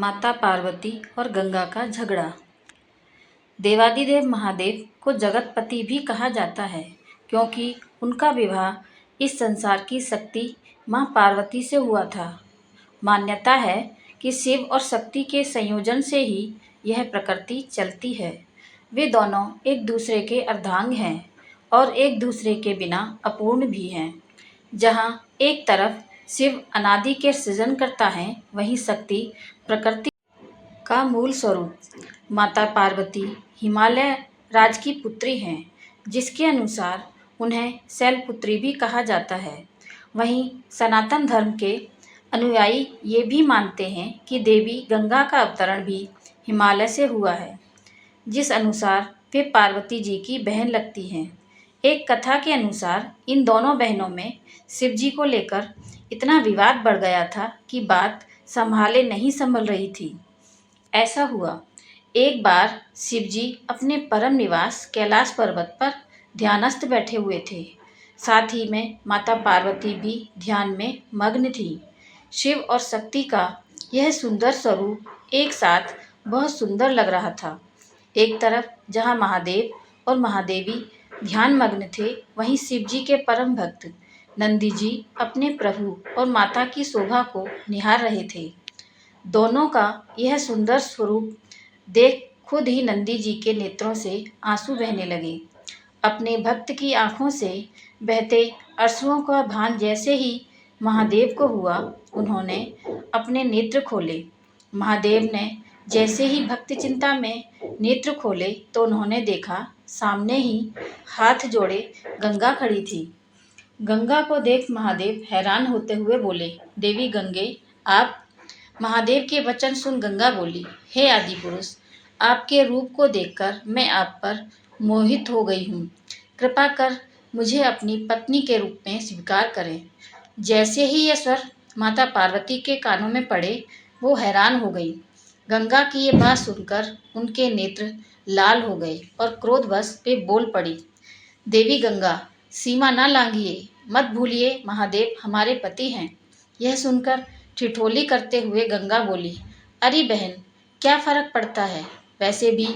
माता पार्वती और गंगा का झगड़ा। देवादिदेव महादेव को जगतपति भी कहा जाता है क्योंकि उनका विवाह इस संसार की शक्ति माँ पार्वती से हुआ था। मान्यता है कि शिव और शक्ति के संयोजन से ही यह प्रकृति चलती है। वे दोनों एक दूसरे के अर्धांग हैं और एक दूसरे के बिना अपूर्ण भी हैं। जहाँ एक तरफ शिव अनादि के सृजन करता है, वहीं शक्ति प्रकृति का मूल स्वरूप। माता पार्वती हिमालय राज की पुत्री हैं, जिसके अनुसार उन्हें शैलपुत्री भी कहा जाता है। वहीं सनातन धर्म के अनुयायी ये भी मानते हैं कि देवी गंगा का अवतरण भी हिमालय से हुआ है, जिस अनुसार वे पार्वती जी की बहन लगती हैं। एक कथा के अनुसार इन दोनों बहनों में शिवजी को लेकर इतना विवाद बढ़ गया था कि बात संभाले नहीं संभल रही थी। ऐसा हुआ, एक बार शिवजी अपने परम निवास कैलाश पर्वत पर ध्यानस्थ बैठे हुए थे। साथ ही में माता पार्वती भी ध्यान में मग्न थी। शिव और शक्ति का यह सुंदर स्वरूप एक साथ बहुत सुंदर लग रहा था। एक तरफ जहाँ महादेव और महादेवी ध्यान मग्न थे, वहीं शिवजी के परम भक्त नंदी जी अपने प्रभु और माता की शोभा को निहार रहे थे। दोनों का यह सुंदर स्वरूप देख खुद ही नंदी जी के नेत्रों से आंसू बहने लगे। अपने भक्त की आंखों से बहते अश्रुओं का भान जैसे ही महादेव को हुआ, उन्होंने अपने नेत्र खोले। महादेव ने जैसे ही भक्त चिंता में नेत्र खोले तो उन्होंने देखा सामने ही हाथ जोड़े गंगा खड़ी थी। गंगा को देख महादेव हैरान होते हुए बोले, देवी गंगे आप। महादेव के वचन सुन गंगा बोली, हे आदि पुरुष, आपके रूप को देखकर मैं आप पर मोहित हो गई हूँ। कृपा कर मुझे अपनी पत्नी के रूप में स्वीकार करें। जैसे ही ये स्वर माता पार्वती के कानों में पड़े, वो हैरान हो गई। गंगा की ये बात सुनकर उनके नेत्र लाल हो गए और क्रोधवश वे बोल पड़ी, देवी गंगा सीमा ना लांघिए, मत भूलिए महादेव हमारे पति हैं। यह सुनकर ठिठोली करते हुए गंगा बोली, अरे बहन, क्या फर्क पड़ता है, वैसे भी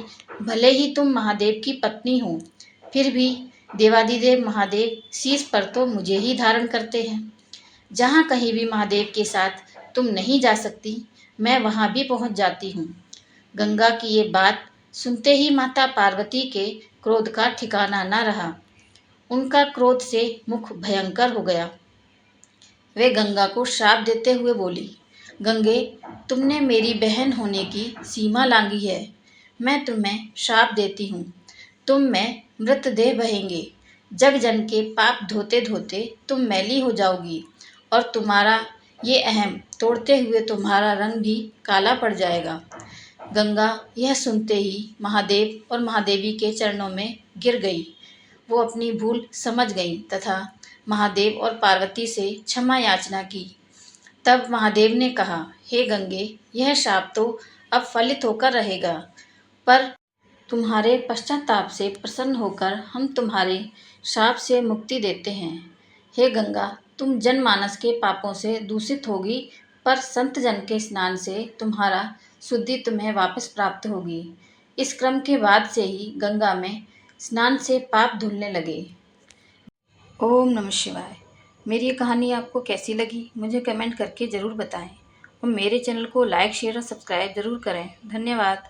भले ही तुम महादेव की पत्नी हो, फिर भी देवादिदेव महादेव शीश पर तो मुझे ही धारण करते हैं। जहाँ कहीं भी महादेव के साथ तुम नहीं जा सकती, मैं वहाँ भी पहुँच जाती हूँ। गंगा की ये बात सुनते ही माता पार्वती के क्रोध का ठिकाना न रहा। उनका क्रोध से मुख भयंकर हो गया। वे गंगा को श्राप देते हुए बोली, गंगे, तुमने मेरी बहन होने की सीमा लांघी है। मैं तुम्हें श्राप देती हूँ, तुम में मृतदेह बहेंगे। जग जन के पाप धोते धोते तुम मैली हो जाओगी और तुम्हारा ये अहम तोड़ते हुए तुम्हारा रंग भी काला पड़ जाएगा। गंगा यह सुनते ही महादेव और महादेवी के चरणों में गिर गई। वो अपनी भूल समझ गई तथा महादेव और पार्वती से क्षमा याचना की। तब महादेव ने कहा, हे गंगे, यह शाप तो अब फलित होकर रहेगा, पर तुम्हारे पश्चाताप से प्रसन्न होकर हम तुम्हारे शाप से मुक्ति देते हैं। हे गंगा, तुम जनमानस के पापों से दूषित होगी, पर संत जन के स्नान से तुम्हारा शुद्धि तुम्हें वापस प्राप्त होगी। इस क्रम के बाद से ही गंगा में स्नान से पाप धुलने लगे। ओम नमः शिवाय। मेरी ये कहानी आपको कैसी लगी, मुझे कमेंट करके ज़रूर बताएं और मेरे चैनल को लाइक, शेयर और सब्सक्राइब ज़रूर करें। धन्यवाद।